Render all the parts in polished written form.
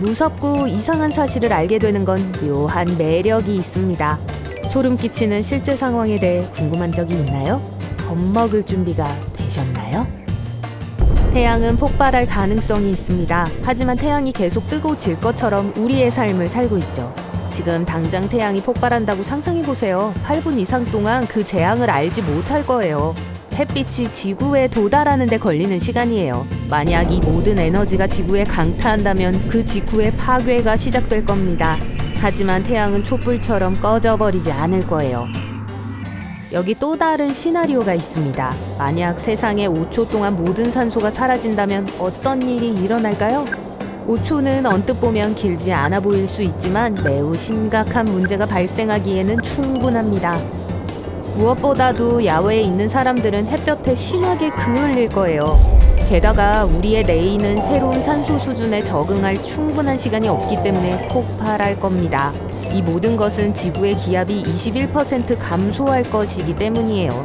무섭고 이상한 사실을 알게 되는 건 묘한 매력이 있습니다. 소름 끼치는 실제 상황에 대해 궁금한 적이 있나요? 겁먹을 준비가 되셨나요? 태양은 폭발할 가능성이 있습니다. 하지만 태양이 계속 뜨고 질 것처럼 우리의 삶을 살고 있죠. 지금 당장 태양이 폭발한다고 상상해보세요. 8분 이상 동안 그 재앙을 알지 못할 거예요. 햇빛이 지구에 도달하는 데 걸리는 시간이에요. 만약 이 모든 에너지가 지구에 강타한다면 그 직후에 파괴가 시작될 겁니다. 하지만 태양은 촛불처럼 꺼져버리지 않을 거예요. 여기 또 다른 시나리오가 있습니다. 만약 세상에 5초 동안 모든 산소가 사라진다면 어떤 일이 일어날까요? 5초는 언뜻 보면 길지 않아 보일 수 있지만 매우 심각한 문제가 발생하기에는 충분합니다. 무엇보다도 야외에 있는 사람들은 햇볕에 심하게 그을릴 거예요. 게다가 우리의 뇌에는 새로운 산소 수준에 적응할 충분한 시간이 없기 때문에 폭발할 겁니다. 이 모든 것은 지구의 기압이 21% 감소할 것이기 때문이에요.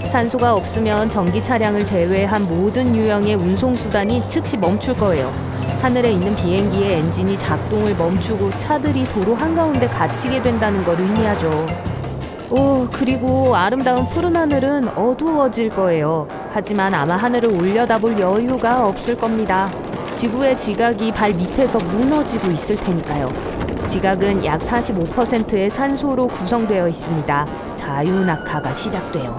산소가 없으면 전기 차량을 제외한 모든 유형의 운송수단이 즉시 멈출 거예요. 하늘에 있는 비행기의 엔진이 작동을 멈추고 차들이 도로 한가운데 갇히게 된다는 걸 의미하죠. 그리고 아름다운 푸른 하늘은 어두워질 거예요. 하지만 아마 하늘을 올려다볼 여유가 없을 겁니다. 지구의 지각이 발 밑에서 무너지고 있을 테니까요. 지각은 약 45%의 산소로 구성되어 있습니다. 자유낙하가 시작돼요.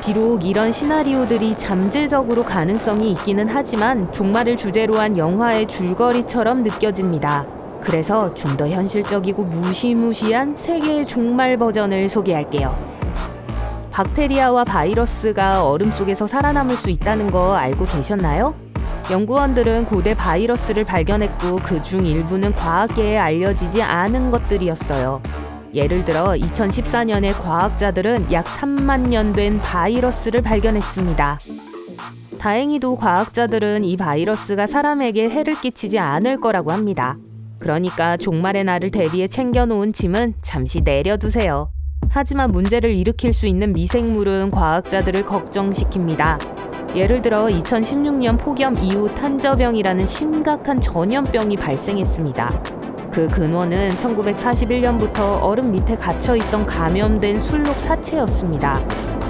비록 이런 시나리오들이 잠재적으로 가능성이 있기는 하지만 종말을 주제로 한 영화의 줄거리처럼 느껴집니다. 그래서 좀 더 현실적이고 무시무시한 세계의 종말 버전을 소개할게요. 박테리아와 바이러스가 얼음 속에서 살아남을 수 있다는 거 알고 계셨나요? 연구원들은 고대 바이러스를 발견했고 그중 일부는 과학계에 알려지지 않은 것들이었어요. 예를 들어 2014년에 과학자들은 약 3만 년 된 바이러스를 발견했습니다. 다행히도 과학자들은 이 바이러스가 사람에게 해를 끼치지 않을 거라고 합니다. 그러니까 종말의 날을 대비해 챙겨놓은 짐은 잠시 내려두세요. 하지만 문제를 일으킬 수 있는 미생물은 과학자들을 걱정시킵니다. 예를 들어 2016년 폭염 이후 탄저병이라는 심각한 전염병이 발생했습니다. 그 근원은 1941년부터 얼음 밑에 갇혀있던 감염된 술록 사체였습니다.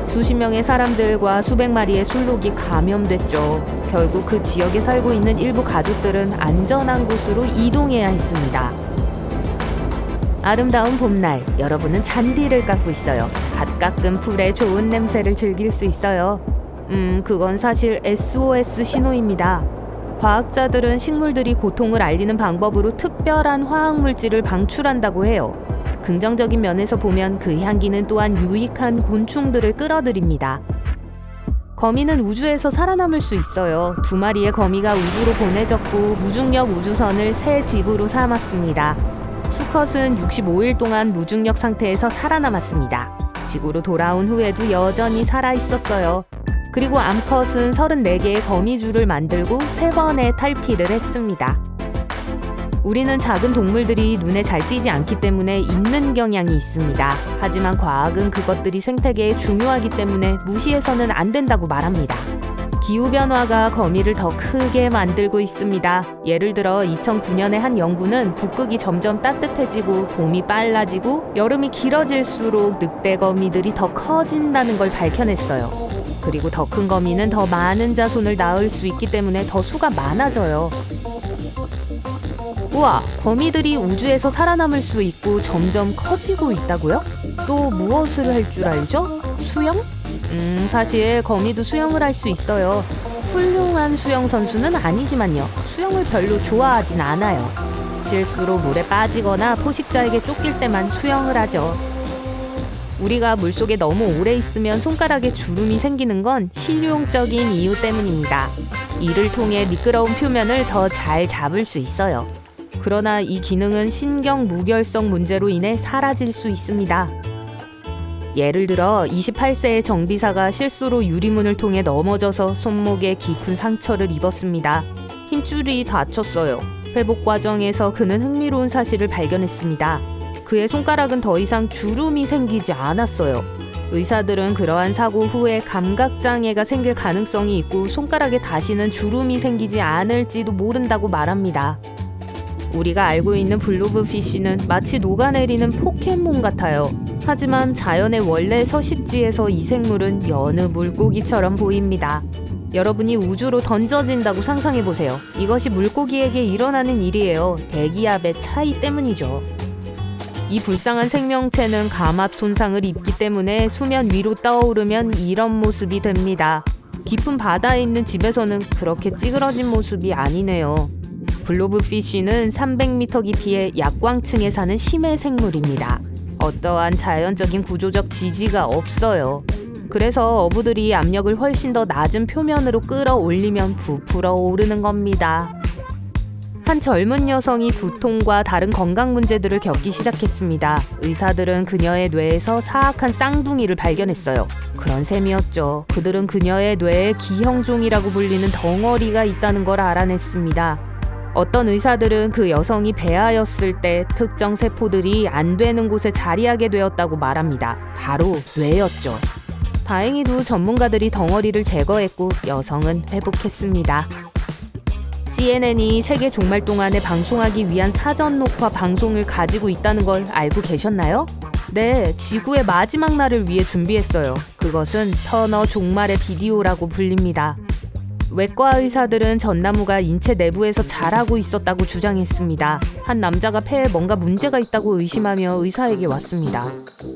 수십 명의 사람들과 수백 마리의 술록이 감염됐죠. 결국 그 지역에 살고 있는 일부 가족들은 안전한 곳으로 이동해야 했습니다. 아름다운 봄날, 여러분은 잔디를 깎고 있어요. 갓 깎은 풀의 좋은 냄새를 즐길 수 있어요. 그건 사실 SOS 신호입니다. 과학자들은 식물들이 고통을 알리는 방법으로 특별한 화학물질을 방출한다고 해요. 긍정적인 면에서 보면 그 향기는 또한 유익한 곤충들을 끌어들입니다. 거미는 우주에서 살아남을 수 있어요. 2마리의 거미가 우주로 보내졌고 무중력 우주선을 새 집으로 삼았습니다. 수컷은 65일 동안 무중력 상태에서 살아남았습니다. 지구로 돌아온 후에도 여전히 살아있었어요. 그리고 암컷은 34개의 거미줄을 만들고 3번의 탈피를 했습니다. 우리는 작은 동물들이 눈에 잘 띄지 않기 때문에 잊는 경향이 있습니다. 하지만 과학은 그것들이 생태계에 중요하기 때문에 무시해서는 안 된다고 말합니다. 기후변화가 거미를 더 크게 만들고 있습니다. 예를 들어 2009년에 한 연구는 북극이 점점 따뜻해지고 봄이 빨라지고 여름이 길어질수록 늑대 거미들이 더 커진다는 걸 밝혀냈어요. 그리고 더 큰 거미는 더 많은 자손을 낳을 수 있기 때문에 더 수가 많아져요. 우와, 거미들이 우주에서 살아남을 수 있고 점점 커지고 있다고요? 또 무엇을 할 줄 알죠? 수영? 사실 거미도 수영을 할 수 있어요. 훌륭한 수영 선수는 아니지만요. 수영을 별로 좋아하진 않아요. 실수로 물에 빠지거나 포식자에게 쫓길 때만 수영을 하죠. 우리가 물속에 너무 오래 있으면 손가락에 주름이 생기는 건 실용적인 이유 때문입니다. 이를 통해 미끄러운 표면을 더 잘 잡을 수 있어요. 그러나 이 기능은 신경 무결성 문제로 인해 사라질 수 있습니다. 예를 들어 28세의 정비사가 실수로 유리문을 통해 넘어져서 손목에 깊은 상처를 입었습니다. 힘줄이 다쳤어요. 회복 과정에서 그는 흥미로운 사실을 발견했습니다. 그의 손가락은 더 이상 주름이 생기지 않았어요. 의사들은 그러한 사고 후에 감각장애가 생길 가능성이 있고 손가락에 다시는 주름이 생기지 않을지도 모른다고 말합니다. 우리가 알고 있는 블로브피쉬는 마치 녹아내리는 포켓몬 같아요. 하지만 자연의 원래 서식지에서 이 생물은 여느 물고기처럼 보입니다. 여러분이 우주로 던져진다고 상상해보세요. 이것이 물고기에게 일어나는 일이에요. 대기압의 차이 때문이죠. 이 불쌍한 생명체는 감압 손상을 입기 때문에 수면 위로 떠오르면 이런 모습이 됩니다. 깊은 바다에 있는 집에서는 그렇게 찌그러진 모습이 아니네요. 블로브피쉬는 300m 깊이의 약광층에 사는 심해 생물입니다. 어떠한 자연적인 구조적 지지가 없어요. 그래서 어부들이 압력을 훨씬 더 낮은 표면으로 끌어올리면 부풀어 오르는 겁니다. 한 젊은 여성이 두통과 다른 건강 문제들을 겪기 시작했습니다. 의사들은 그녀의 뇌에서 사악한 쌍둥이를 발견했어요. 그런 셈이었죠. 그들은 그녀의 뇌에 기형종이라고 불리는 덩어리가 있다는 걸 알아냈습니다. 어떤 의사들은 그 여성이 배아였을 때 특정 세포들이 안 되는 곳에 자리하게 되었다고 말합니다. 바로 뇌였죠. 다행히도 전문가들이 덩어리를 제거했고 여성은 회복했습니다. CNN이 세계 종말 동안에 방송하기 위한 사전 녹화 방송을 가지고 있다는 걸 알고 계셨나요? 네, 지구의 마지막 날을 위해 준비했어요. 그것은 터너 종말의 비디오라고 불립니다. 외과 의사들은 전나무가 인체 내부에서 자라고 있었다고 주장했습니다. 한 남자가 폐에 뭔가 문제가 있다고 의심하며 의사에게 왔습니다.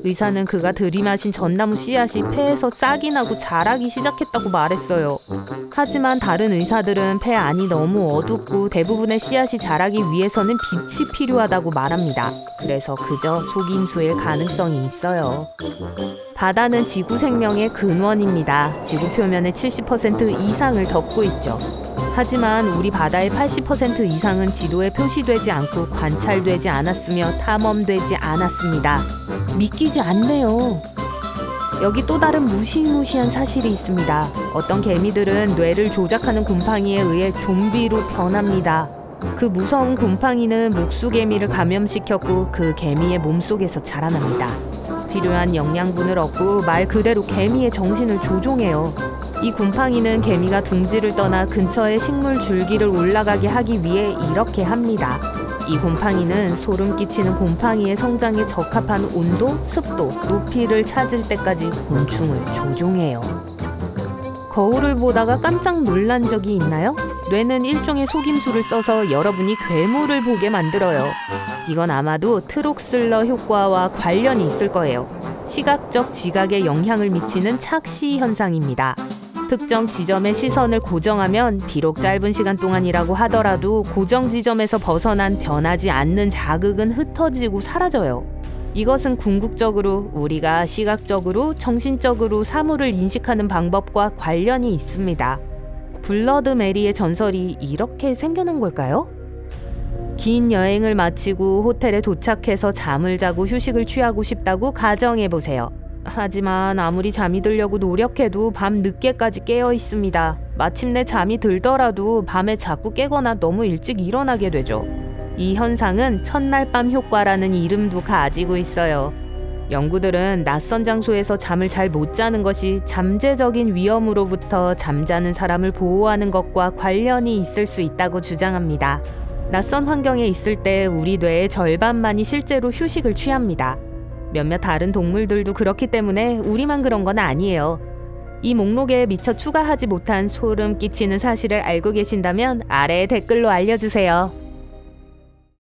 의사는 그가 들이마신 전나무 씨앗이 폐에서 싹이 나고 자라기 시작했다고 말했어요. 하지만 다른 의사들은 폐 안이 너무 어둡고 대부분의 씨앗이 자라기 위해서는 빛이 필요하다고 말합니다. 그래서 그저 속임수일 가능성이 있어요. 바다는 지구 생명의 근원입니다. 지구 표면의 70% 이상을 덮고 있죠. 하지만 우리 바다의 80% 이상은 지도에 표시되지 않고 관찰되지 않았으며 탐험되지 않았습니다. 믿기지 않네요. 여기 또 다른 무시무시한 사실이 있습니다. 어떤 개미들은 뇌를 조작하는 곰팡이에 의해 좀비로 변합니다. 그 무서운 곰팡이는 목수개미를 감염시켰고 그 개미의 몸속에서 자라납니다. 필요한 영양분을 얻고 말 그대로 개미의 정신을 조종해요. 이 곰팡이는 개미가 둥지를 떠나 근처의 식물 줄기를 올라가게 하기 위해 이렇게 합니다. 이 곰팡이는 소름 끼치는 곰팡이의 성장에 적합한 온도, 습도, 높이를 찾을 때까지 곤충을 조종해요. 거울을 보다가 깜짝 놀란 적이 있나요? 뇌는 일종의 속임수를 써서 여러분이 괴물을 보게 만들어요. 이건 아마도 트록슬러 효과와 관련이 있을 거예요. 시각적 지각에 영향을 미치는 착시 현상입니다. 특정 지점에 시선을 고정하면 비록 짧은 시간 동안이라고 하더라도 고정 지점에서 벗어난 변하지 않는 자극은 흩어지고 사라져요. 이것은 궁극적으로 우리가 시각적으로, 정신적으로 사물을 인식하는 방법과 관련이 있습니다. 블러드 메리의 전설이 이렇게 생겨난 걸까요? 긴 여행을 마치고 호텔에 도착해서 잠을 자고 휴식을 취하고 싶다고 가정해보세요. 하지만 아무리 잠이 들려고 노력해도 밤 늦게까지 깨어 있습니다. 마침내 잠이 들더라도 밤에 자꾸 깨거나 너무 일찍 일어나게 되죠. 이 현상은 첫날 밤 효과라는 이름도 가지고 있어요. 연구들은 낯선 장소에서 잠을 잘 못 자는 것이 잠재적인 위험으로부터 잠자는 사람을 보호하는 것과 관련이 있을 수 있다고 주장합니다. 낯선 환경에 있을 때 우리 뇌의 절반만이 실제로 휴식을 취합니다. 몇몇 다른 동물들도 그렇기 때문에 우리만 그런 건 아니에요. 이 목록에 미처 추가하지 못한 소름 끼치는 사실을 알고 계신다면 아래에 댓글로 알려주세요.